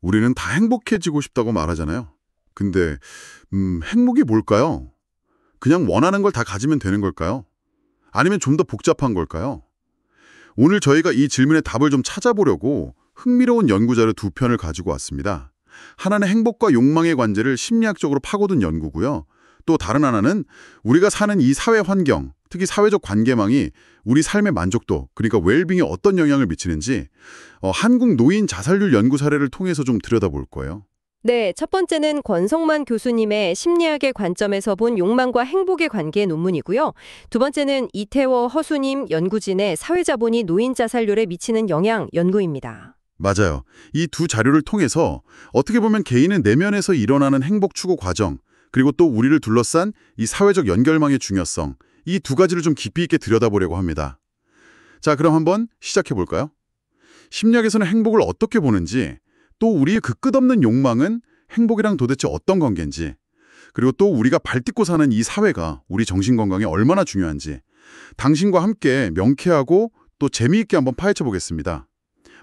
우리는 다 행복해지고 싶다고 말하잖아요. 근데 행복이 뭘까요? 그냥 원하는 걸 다 가지면 되는 걸까요? 아니면 좀 더 복잡한 걸까요? 오늘 저희가 이 질문의 답을 좀 찾아보려고 흥미로운 연구자료 두 편을 가지고 왔습니다. 하나는 행복과 욕망의 관계를 심리학적으로 파고든 연구고요. 또 다른 하나는 우리가 사는 이 사회 환경, 특히 사회적 관계망이 우리 삶의 만족도, 그러니까 웰빙에 어떤 영향을 미치는지 한국 노인 자살률 연구 사례를 통해서 좀 들여다볼 거예요. 네, 첫 번째는 권성만 교수님의 심리학의 관점에서 본 욕망과 행복의 관계 논문이고요. 두 번째는 이태워 허수님 연구진의 사회자본이 노인 자살률에 미치는 영향 연구입니다. 맞아요. 이 두 자료를 통해서 어떻게 보면 개인의 내면에서 일어나는 행복 추구 과정, 그리고 또 우리를 둘러싼 이 사회적 연결망의 중요성, 이 두 가지를 좀 깊이 있게 들여다보려고 합니다. 자, 그럼 한번 시작해 볼까요? 심리학에서는 행복을 어떻게 보는지, 또 우리의 그 끝없는 욕망은 행복이랑 도대체 어떤 관계인지, 그리고 또 우리가 발딛고 사는 이 사회가 우리 정신 건강에 얼마나 중요한지 당신과 함께 명쾌하고 또 재미있게 한번 파헤쳐 보겠습니다.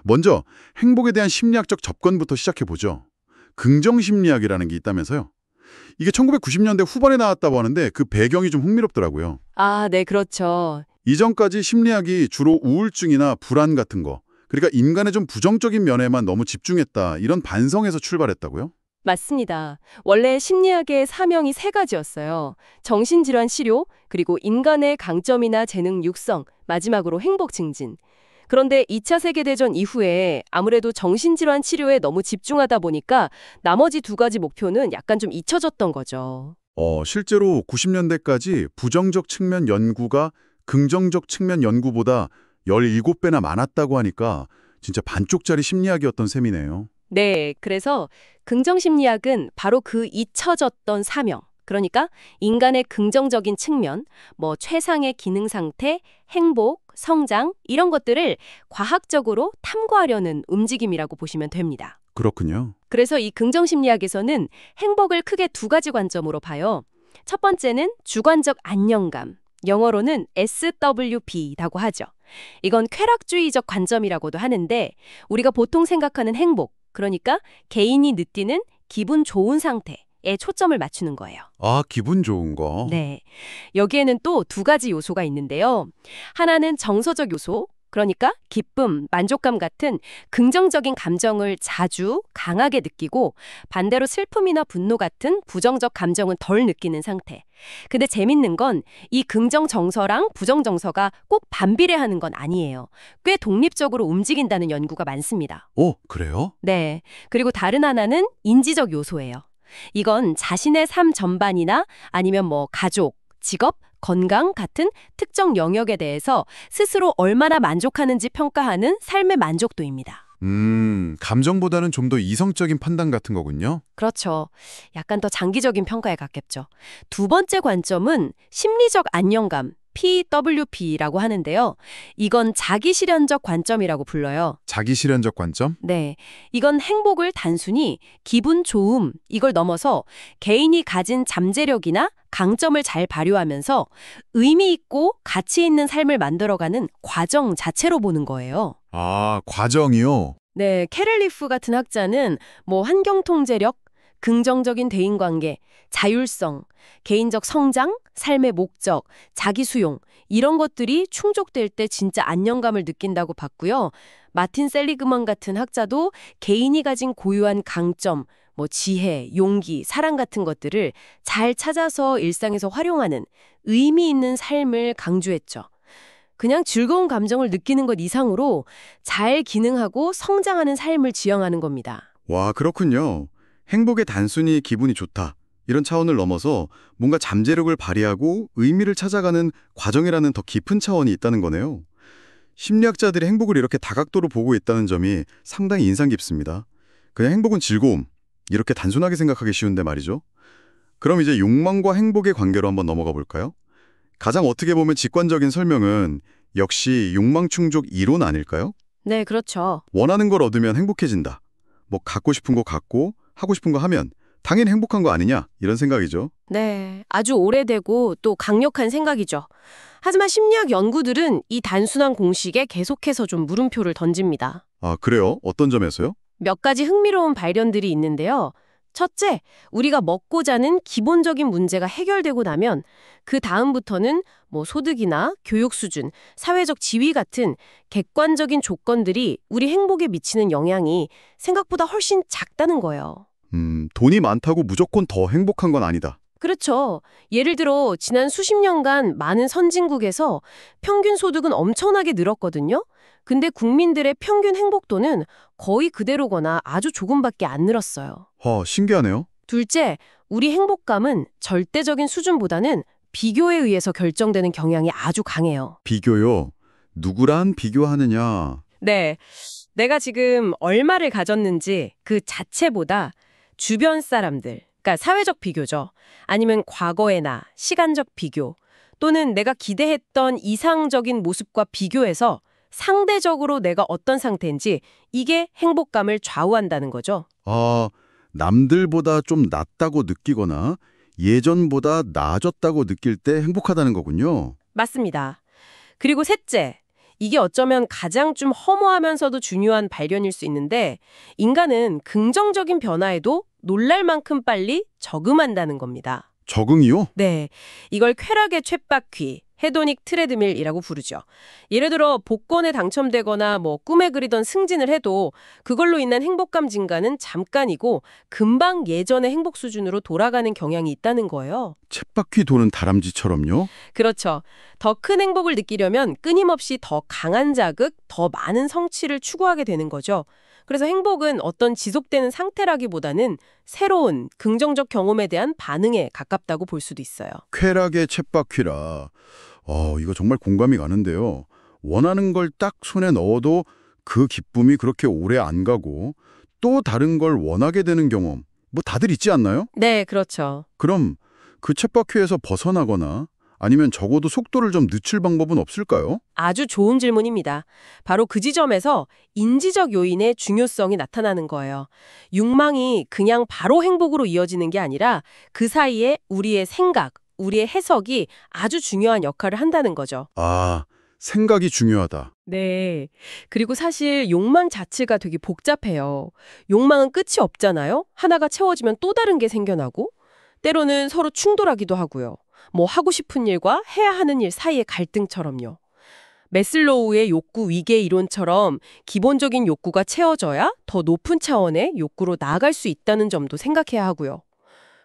먼저 행복에 대한 심리학적 접근부터 시작해 보죠. 긍정심리학이라는 게 있다면서요. 이게 1990년대 후반에 나왔다고 하는데 그 배경이 좀 흥미롭더라고요. 아, 네, 그렇죠. 이전까지 심리학이 주로 우울증이나 불안 같은 거, 그러니까 인간의 좀 부정적인 면에만 너무 집중했다, 이런 반성에서 출발했다고요? 맞습니다. 원래 심리학의 사명이 세 가지였어요. 정신질환 치료, 그리고 인간의 강점이나 재능 육성, 마지막으로 행복 증진. 그런데 2차 세계대전 이후에 아무래도 정신질환 치료에 너무 집중하다 보니까 나머지 두 가지 목표는 약간 좀 잊혀졌던 거죠. 실제로 90년대까지 부정적 측면 연구가 긍정적 측면 연구보다 17배나 많았다고 하니까 진짜 반쪽짜리 심리학이었던 셈이네요. 네, 그래서 긍정심리학은 바로 그 잊혀졌던 사명, 그러니까 인간의 긍정적인 측면, 뭐 최상의 기능 상태, 행복, 성장 이런 것들을 과학적으로 탐구하려는 움직임이라고 보시면 됩니다. 그렇군요. 그래서 이 긍정심리학에서는 행복을 크게 두 가지 관점으로 봐요. 첫 번째는 주관적 안정감, 영어로는 SWB라고 하죠. 이건 쾌락주의적 관점이라고도 하는데 우리가 보통 생각하는 행복, 그러니까 개인이 느끼는 기분 좋은 상태에 초점을 맞추는 거예요. 아, 기분 좋은 거. 네. 여기에는 또 두 가지 요소가 있는데요. 하나는 정서적 요소, 그러니까 기쁨, 만족감 같은 긍정적인 감정을 자주 강하게 느끼고 반대로 슬픔이나 분노 같은 부정적 감정은 덜 느끼는 상태. 근데 재밌는 건 이 긍정 정서랑 부정 정서가 꼭 반비례하는 건 아니에요. 꽤 독립적으로 움직인다는 연구가 많습니다. 그래요? 네. 그리고 다른 하나는 인지적 요소예요. 이건 자신의 삶 전반이나 아니면 뭐 가족, 직업, 건강 같은 특정 영역에 대해서 스스로 얼마나 만족하는지 평가하는 삶의 만족도입니다. 감정보다는 좀 더 이성적인 판단 같은 거군요. 그렇죠. 약간 더 장기적인 평가에 가깝죠. 두 번째 관점은 심리적 안정감, PWP라고 하는데요. 이건 자기실현적 관점이라고 불러요. 자기실현적 관점? 네. 이건 행복을 단순히 기분 좋음, 이걸 넘어서 개인이 가진 잠재력이나 강점을 잘 발휘하면서 의미 있고 가치 있는 삶을 만들어가는 과정 자체로 보는 거예요. 아, 과정이요? 네, 캐럴리프 같은 학자는 뭐 환경통제력, 긍정적인 대인관계, 자율성, 개인적 성장, 삶의 목적, 자기수용 이런 것들이 충족될 때 진짜 안정감을 느낀다고 봤고요. 마틴 셀리그먼 같은 학자도 개인이 가진 고유한 강점, 뭐 지혜, 용기, 사랑 같은 것들을 잘 찾아서 일상에서 활용하는 의미 있는 삶을 강조했죠. 그냥 즐거운 감정을 느끼는 것 이상으로 잘 기능하고 성장하는 삶을 지향하는 겁니다. 와, 그렇군요. 행복에 단순히 기분이 좋다, 이런 차원을 넘어서 뭔가 잠재력을 발휘하고 의미를 찾아가는 과정이라는 더 깊은 차원이 있다는 거네요. 심리학자들이 행복을 이렇게 다각도로 보고 있다는 점이 상당히 인상 깊습니다. 그냥 행복은 즐거움, 이렇게 단순하게 생각하기 쉬운데 말이죠. 그럼 이제 욕망과 행복의 관계로 한번 넘어가 볼까요? 가장 어떻게 보면 직관적인 설명은 역시 욕망 충족 이론 아닐까요? 네, 그렇죠. 원하는 걸 얻으면 행복해진다. 뭐 갖고 싶은 거 갖고 하고 싶은 거 하면 당연히 행복한 거 아니냐, 이런 생각이죠. 네, 아주 오래되고 또 강력한 생각이죠. 하지만 심리학 연구들은 이 단순한 공식에 계속해서 좀 물음표를 던집니다. 아, 그래요? 어떤 점에서요? 몇 가지 흥미로운 발견들이 있는데요. 첫째, 우리가 먹고 자는 기본적인 문제가 해결되고 나면 그 다음부터는 소득이나 교육 수준, 사회적 지위 같은 객관적인 조건들이 우리 행복에 미치는 영향이 생각보다 훨씬 작다는 거예요. 돈이 많다고 무조건 더 행복한 건 아니다. 그렇죠. 예를 들어 지난 수십 년간 많은 선진국에서 평균 소득은 엄청나게 늘었거든요. 근데 국민들의 평균 행복도는 거의 그대로거나 아주 조금밖에 안 늘었어요. 신기하네요. 둘째, 우리 행복감은 절대적인 수준보다는 비교에 의해서 결정되는 경향이 아주 강해요. 비교요. 누구랑 비교하느냐. 네, 내가 지금 얼마를 가졌는지 그 자체보다 주변 사람들, 그러니까 사회적 비교죠. 아니면 과거의 나, 시간적 비교, 또는 내가 기대했던 이상적인 모습과 비교해서 상대적으로 내가 어떤 상태인지 이게 행복감을 좌우한다는 거죠. 남들보다 좀 낫다고 느끼거나 예전보다 나아졌다고 느낄 때 행복하다는 거군요. 맞습니다. 그리고 셋째, 이게 어쩌면 가장 좀 허무하면서도 중요한 발견일 수 있는데 인간은 긍정적인 변화에도 놀랄 만큼 빨리 적응한다는 겁니다. 적응이요? 네, 이걸 쾌락의 쳇바퀴, 헤도닉 트레드밀이라고 부르죠. 예를 들어 복권에 당첨되거나 꿈에 그리던 승진을 해도 그걸로 인한 행복감 증가는 잠깐이고 금방 예전의 행복 수준으로 돌아가는 경향이 있다는 거예요. 쳇바퀴 도는 다람쥐처럼요? 그렇죠. 더 큰 행복을 느끼려면 끊임없이 더 강한 자극, 더 많은 성취를 추구하게 되는 거죠. 그래서 행복은 어떤 지속되는 상태라기보다는 새로운 긍정적 경험에 대한 반응에 가깝다고 볼 수도 있어요. 쾌락의 쳇바퀴라. 이거 정말 공감이 가는데요. 원하는 걸 딱 손에 넣어도 그 기쁨이 그렇게 오래 안 가고 또 다른 걸 원하게 되는 경험, 다들 있지 않나요? 네, 그렇죠. 그럼 그 쳇바퀴에서 벗어나거나 아니면 적어도 속도를 좀 늦출 방법은 없을까요? 아주 좋은 질문입니다. 바로 그 지점에서 인지적 요인의 중요성이 나타나는 거예요. 욕망이 그냥 바로 행복으로 이어지는 게 아니라 그 사이에 우리의 생각, 우리의 해석이 아주 중요한 역할을 한다는 거죠. 생각이 중요하다. 네. 그리고 사실 욕망 자체가 되게 복잡해요. 욕망은 끝이 없잖아요. 하나가 채워지면 또 다른 게 생겨나고 때로는 서로 충돌하기도 하고요. 하고 싶은 일과 해야 하는 일 사이의 갈등처럼요. 매슬로우의 욕구 위계 이론처럼 기본적인 욕구가 채워져야 더 높은 차원의 욕구로 나아갈 수 있다는 점도 생각해야 하고요.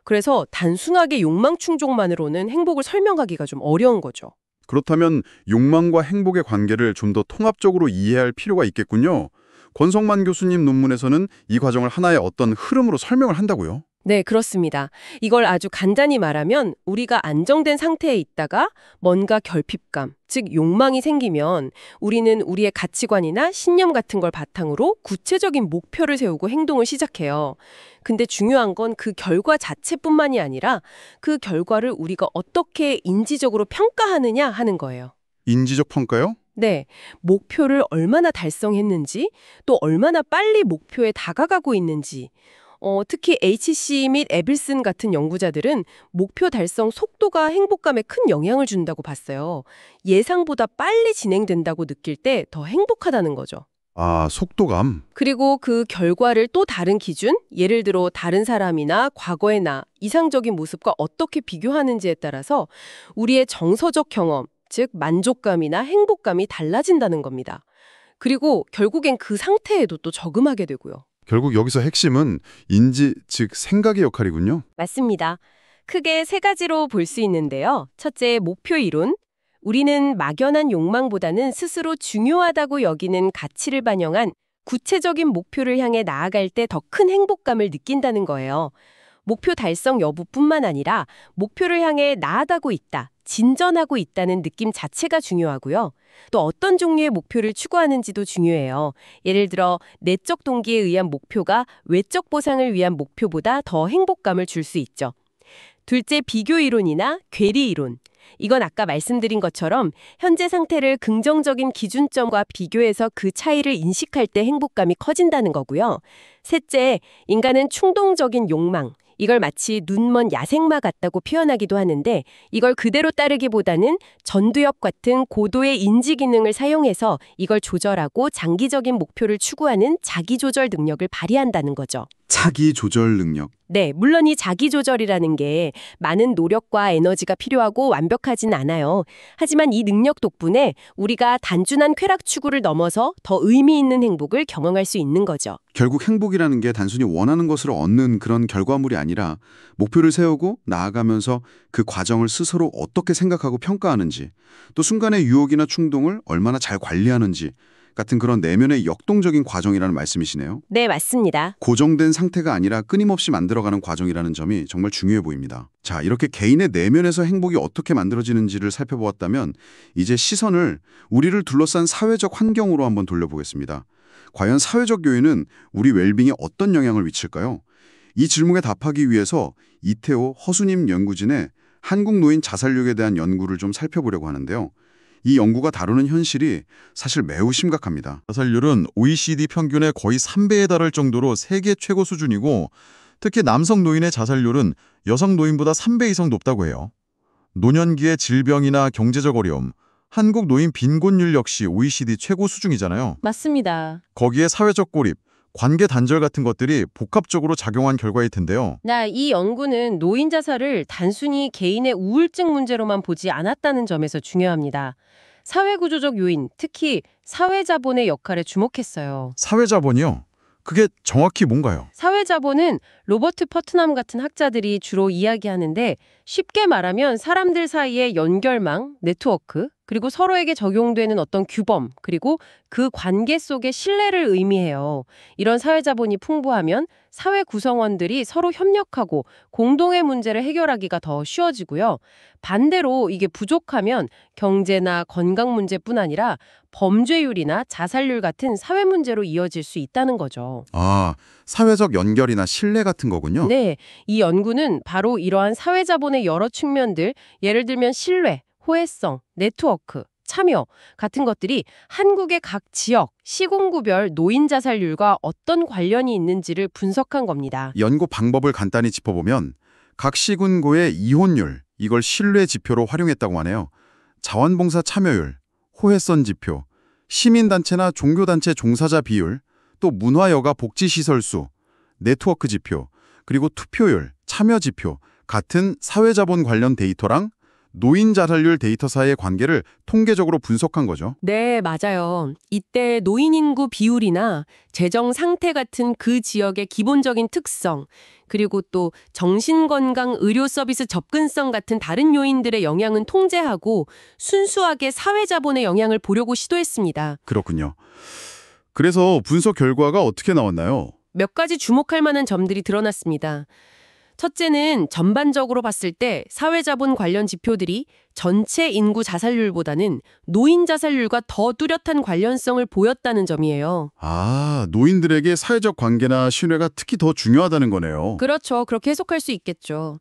그래서 단순하게 욕망 충족만으로는 행복을 설명하기가 좀 어려운 거죠. 그렇다면 욕망과 행복의 관계를 좀 더 통합적으로 이해할 필요가 있겠군요. 권성만 교수님 논문에서는 이 과정을 하나의 어떤 흐름으로 설명을 한다고요? 네, 그렇습니다. 이걸 아주 간단히 말하면 우리가 안정된 상태에 있다가 뭔가 결핍감, 즉 욕망이 생기면 우리는 우리의 가치관이나 신념 같은 걸 바탕으로 구체적인 목표를 세우고 행동을 시작해요. 근데 중요한 건 그 결과 자체뿐만이 아니라 그 결과를 우리가 어떻게 인지적으로 평가하느냐 하는 거예요. 인지적 평가요? 네, 목표를 얼마나 달성했는지, 또 얼마나 빨리 목표에 다가가고 있는지, 특히 HC 및 에빌슨 같은 연구자들은 목표 달성 속도가 행복감에 큰 영향을 준다고 봤어요. 예상보다 빨리 진행된다고 느낄 때 더 행복하다는 거죠. 속도감. 그리고 그 결과를 또 다른 기준, 예를 들어 다른 사람이나 과거의 나, 이상적인 모습과 어떻게 비교하는지에 따라서 우리의 정서적 경험, 즉 만족감이나 행복감이 달라진다는 겁니다. 그리고 결국엔 그 상태에도 또 적응하게 되고요. 결국 여기서 핵심은 인지, 즉 생각의 역할이군요. 맞습니다. 크게 세 가지로 볼 수 있는데요. 첫째, 목표 이론. 우리는 막연한 욕망보다는 스스로 중요하다고 여기는 가치를 반영한 구체적인 목표를 향해 나아갈 때 더 큰 행복감을 느낀다는 거예요. 목표 달성 여부뿐만 아니라 목표를 향해 나아가고 있다, 진전하고 있다는 느낌 자체가 중요하고요. 또 어떤 종류의 목표를 추구하는지도 중요해요. 예를 들어 내적 동기에 의한 목표가 외적 보상을 위한 목표보다 더 행복감을 줄 수 있죠. 둘째, 비교 이론이나 괴리 이론. 이건 아까 말씀드린 것처럼 현재 상태를 긍정적인 기준점과 비교해서 그 차이를 인식할 때 행복감이 커진다는 거고요. 셋째, 인간은 충동적인 욕망, 이걸 마치 눈먼 야생마 같다고 표현하기도 하는데 이걸 그대로 따르기보다는 전두엽 같은 고도의 인지 기능을 사용해서 이걸 조절하고 장기적인 목표를 추구하는 자기조절 능력을 발휘한다는 거죠. 자기 조절 능력. 네, 물론 이 자기조절이라는 게 많은 노력과 에너지가 필요하고 완벽하진 않아요. 하지만 이 능력 덕분에 우리가 단순한 쾌락 추구를 넘어서 더 의미 있는 행복을 경험할 수 있는 거죠. 결국 행복이라는 게 단순히 원하는 것을 얻는 그런 결과물이 아니라 목표를 세우고 나아가면서 그 과정을 스스로 어떻게 생각하고 평가하는지, 또 순간의 유혹이나 충동을 얼마나 잘 관리하는지 같은 그런 내면의 역동적인 과정이라는 말씀이시네요. 네, 맞습니다. 고정된 상태가 아니라 끊임없이 만들어가는 과정이라는 점이 정말 중요해 보입니다. 자, 이렇게 개인의 내면에서 행복이 어떻게 만들어지는지를 살펴보았다면 이제 시선을 우리를 둘러싼 사회적 환경으로 한번 돌려보겠습니다. 과연 사회적 요인은 우리 웰빙에 어떤 영향을 미칠까요? 이 질문에 답하기 위해서 이태호 허수님 연구진의 한국 노인 자살률에 대한 연구를 좀 살펴보려고 하는데요. 이 연구가 다루는 현실이 사실 매우 심각합니다. 자살률은 OECD 평균의 거의 3배에 달할 정도로 세계 최고 수준이고 특히 남성 노인의 자살률은 여성 노인보다 3배 이상 높다고 해요. 노년기의 질병이나 경제적 어려움, 한국 노인 빈곤율 역시 OECD 최고 수준이잖아요. 맞습니다. 거기에 사회적 고립, 관계 단절 같은 것들이 복합적으로 작용한 결과일 텐데요. 이 연구는 노인 자살을 단순히 개인의 우울증 문제로만 보지 않았다는 점에서 중요합니다. 사회구조적 요인, 특히 사회자본의 역할에 주목했어요. 사회자본이요? 그게 정확히 뭔가요? 사회자본은 로버트 퍼트남 같은 학자들이 주로 이야기하는데 쉽게 말하면 사람들 사이의 연결망, 네트워크, 그리고 서로에게 적용되는 어떤 규범, 그리고 그 관계 속의 신뢰를 의미해요. 이런 사회자본이 풍부하면 사회 구성원들이 서로 협력하고 공동의 문제를 해결하기가 더 쉬워지고요. 반대로 이게 부족하면 경제나 건강 문제뿐 아니라 범죄율이나 자살률 같은 사회 문제로 이어질 수 있다는 거죠. 아, 사회적 연결이나 신뢰 같은 거군요. 네, 이 연구는 바로 이러한 사회자본의 여러 측면들, 예를 들면 신뢰, 호혜성, 네트워크, 참여 같은 것들이 한국의 각 지역, 시군구별 노인 자살률과 어떤 관련이 있는지를 분석한 겁니다. 연구 방법을 간단히 짚어보면 각 시군구의 이혼율, 이걸 신뢰 지표로 활용했다고 하네요. 자원봉사 참여율, 호혜성 지표, 시민단체나 종교단체 종사자 비율, 또 문화여가 복지시설 수, 네트워크 지표, 그리고 투표율, 참여 지표 같은 사회자본 관련 데이터랑 노인 자살률 데이터 사이의 관계를 통계적으로 분석한 거죠. 네, 맞아요. 이때 노인 인구 비율이나 재정 상태 같은 그 지역의 기본적인 특성, 그리고 또 정신건강 의료 서비스 접근성 같은 다른 요인들의 영향은 통제하고 순수하게 사회자본의 영향을 보려고 시도했습니다. 그렇군요. 그래서 분석 결과가 어떻게 나왔나요? 몇 가지 주목할 만한 점들이 드러났습니다. 첫째는 전반적으로 봤을 때 사회자본 관련 지표들이 전체 인구 자살률보다는 노인 자살률과 더 뚜렷한 관련성을 보였다는 점이에요. 아, 노인들에게 사회적 관계나 신뢰가 특히 더 중요하다는 거네요. 그렇죠. 그렇게 해석할 수 있겠죠.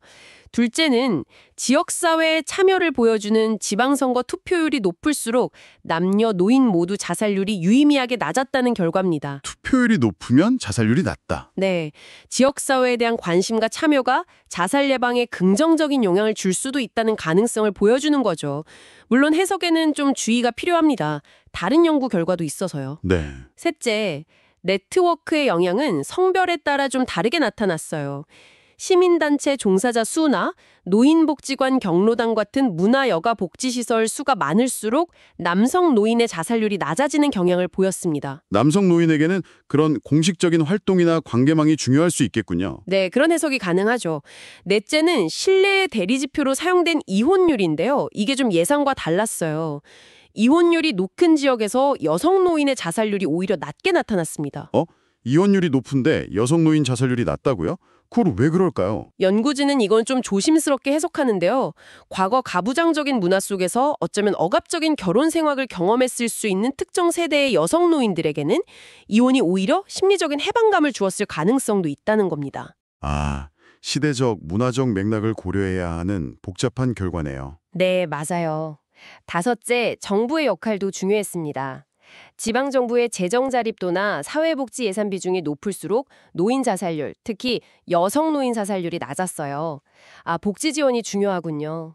둘째는 지역사회의 참여를 보여주는 지방선거 투표율이 높을수록 남녀, 노인 모두 자살률이 유의미하게 낮았다는 결과입니다. 투표율이 높으면 자살률이 낮다. 네, 지역사회에 대한 관심과 참여가 자살 예방에 긍정적인 영향을 줄 수도 있다는 가능성을 보여주는 거죠. 물론 해석에는 좀 주의가 필요합니다. 다른 연구 결과도 있어서요. 네. 셋째, 네트워크의 영향은 성별에 따라 좀 다르게 나타났어요. 시민단체 종사자 수나 노인복지관 경로당 같은 문화여가 복지시설 수가 많을수록 남성 노인의 자살률이 낮아지는 경향을 보였습니다. 남성 노인에게는 그런 공식적인 활동이나 관계망이 중요할 수 있겠군요. 네, 그런 해석이 가능하죠. 넷째는 신뢰의 대리지표로 사용된 이혼율인데요. 이게 좀 예상과 달랐어요. 이혼율이 높은 지역에서 여성 노인의 자살률이 오히려 낮게 나타났습니다. 이혼율이 높은데 여성 노인 자살률이 낮다고요? 그걸 왜 그럴까요? 연구진은 이건 좀 조심스럽게 해석하는데요. 과거 가부장적인 문화 속에서 어쩌면 억압적인 결혼 생활을 경험했을 수 있는 특정 세대의 여성 노인들에게는 이혼이 오히려 심리적인 해방감을 주었을 가능성도 있다는 겁니다. 아, 시대적, 문화적 맥락을 고려해야 하는 복잡한 결과네요. 네, 맞아요. 다섯째, 정부의 역할도 중요했습니다. 지방정부의 재정 자립도나 사회복지 예산 비중이 높을수록 노인 자살률, 특히 여성 노인 자살률이 낮았어요. 복지 지원이 중요하군요.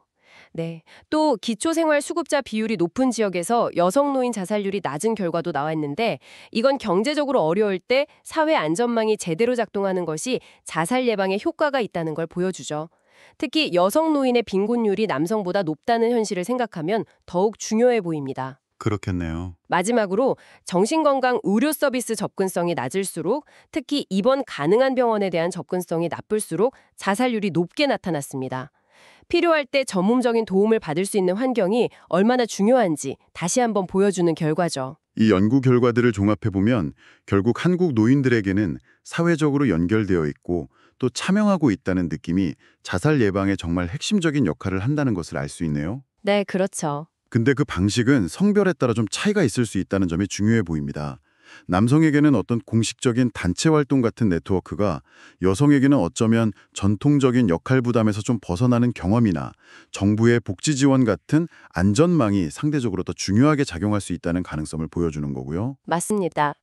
네. 또 기초생활수급자 비율이 높은 지역에서 여성 노인 자살률이 낮은 결과도 나왔는데 이건 경제적으로 어려울 때 사회 안전망이 제대로 작동하는 것이 자살 예방에 효과가 있다는 걸 보여주죠. 특히 여성 노인의 빈곤율이 남성보다 높다는 현실을 생각하면 더욱 중요해 보입니다. 그렇겠네요. 마지막으로 정신건강 의료 서비스 접근성이 낮을수록 특히 입원 가능한 병원에 대한 접근성이 나쁠수록 자살률이 높게 나타났습니다. 필요할 때 전문적인 도움을 받을 수 있는 환경이 얼마나 중요한지 다시 한번 보여주는 결과죠. 이 연구 결과들을 종합해보면 결국 한국 노인들에게는 사회적으로 연결되어 있고 또 참여하고 있다는 느낌이 자살 예방에 정말 핵심적인 역할을 한다는 것을 알 수 있네요. 네, 그렇죠. 근데 그 방식은 성별에 따라 좀 차이가 있을 수 있다는 점이 중요해 보입니다. 남성에게는 어떤 공식적인 단체 활동 같은 네트워크가 여성에게는 어쩌면 전통적인 역할 부담에서 좀 벗어나는 경험이나 정부의 복지 지원 같은 안전망이 상대적으로 더 중요하게 작용할 수 있다는 가능성을 보여주는 거고요. 맞습니다.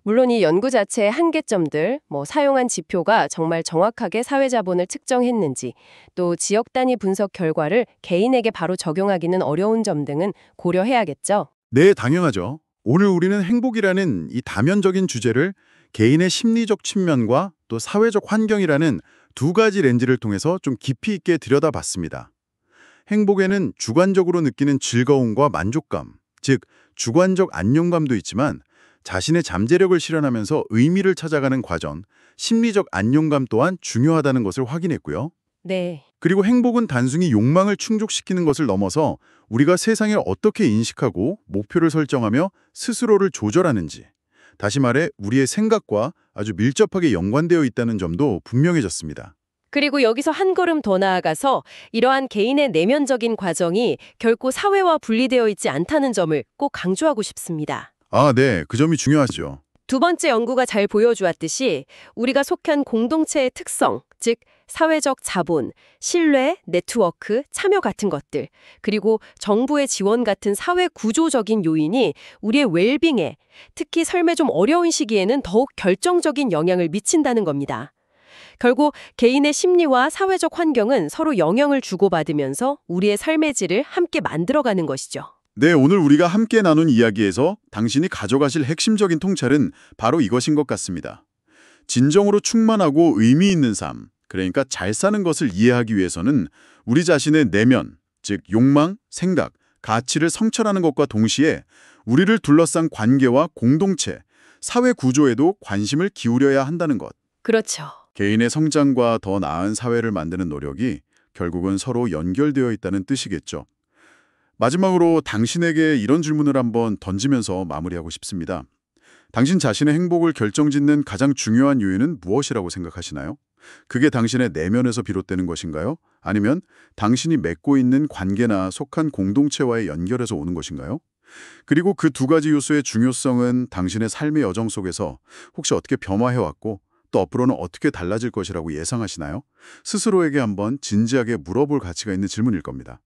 물론 이 연구 자체의 한계점들, 사용한 지표가 정말 정확하게 사회 자본을 측정했는지, 또 지역 단위 분석 결과를 개인에게 바로 적용하기는 어려운 점 등은 고려해야겠죠. 네, 당연하죠. 오늘 우리는 행복이라는 이 다면적인 주제를 개인의 심리적 측면과 또 사회적 환경이라는 두 가지 렌즈를 통해서 좀 깊이 있게 들여다봤습니다. 행복에는 주관적으로 느끼는 즐거움과 만족감, 즉 주관적 안정감도 있지만 자신의 잠재력을 실현하면서 의미를 찾아가는 과정, 심리적 안정감 또한 중요하다는 것을 확인했고요. 네. 그리고 행복은 단순히 욕망을 충족시키는 것을 넘어서 우리가 세상을 어떻게 인식하고 목표를 설정하며 스스로를 조절하는지, 다시 말해 우리의 생각과 아주 밀접하게 연관되어 있다는 점도 분명해졌습니다. 그리고 여기서 한 걸음 더 나아가서 이러한 개인의 내면적인 과정이 결코 사회와 분리되어 있지 않다는 점을 꼭 강조하고 싶습니다. 네, 그 점이 중요하죠. 두 번째 연구가 잘 보여주었듯이 우리가 속한 공동체의 특성, 즉 사회적 자본, 신뢰, 네트워크, 참여 같은 것들, 그리고 정부의 지원 같은 사회 구조적인 요인이 우리의 웰빙에, 특히 삶의 좀 어려운 시기에는 더욱 결정적인 영향을 미친다는 겁니다. 결국 개인의 심리와 사회적 환경은 서로 영향을 주고받으면서 우리의 삶의 질을 함께 만들어가는 것이죠. 네, 오늘 우리가 함께 나눈 이야기에서 당신이 가져가실 핵심적인 통찰은 바로 이것인 것 같습니다. 진정으로 충만하고 의미 있는 삶, 그러니까 잘 사는 것을 이해하기 위해서는 우리 자신의 내면, 즉 욕망, 생각, 가치를 성찰하는 것과 동시에 우리를 둘러싼 관계와 공동체, 사회 구조에도 관심을 기울여야 한다는 것. 그렇죠. 개인의 성장과 더 나은 사회를 만드는 노력이 결국은 서로 연결되어 있다는 뜻이겠죠. 마지막으로 당신에게 이런 질문을 한번 던지면서 마무리하고 싶습니다. 당신 자신의 행복을 결정짓는 가장 중요한 요인은 무엇이라고 생각하시나요? 그게 당신의 내면에서 비롯되는 것인가요? 아니면 당신이 맺고 있는 관계나 속한 공동체와의 연결에서 오는 것인가요? 그리고 그 두 가지 요소의 중요성은 당신의 삶의 여정 속에서 혹시 어떻게 변화해왔고 또 앞으로는 어떻게 달라질 것이라고 예상하시나요? 스스로에게 한번 진지하게 물어볼 가치가 있는 질문일 겁니다.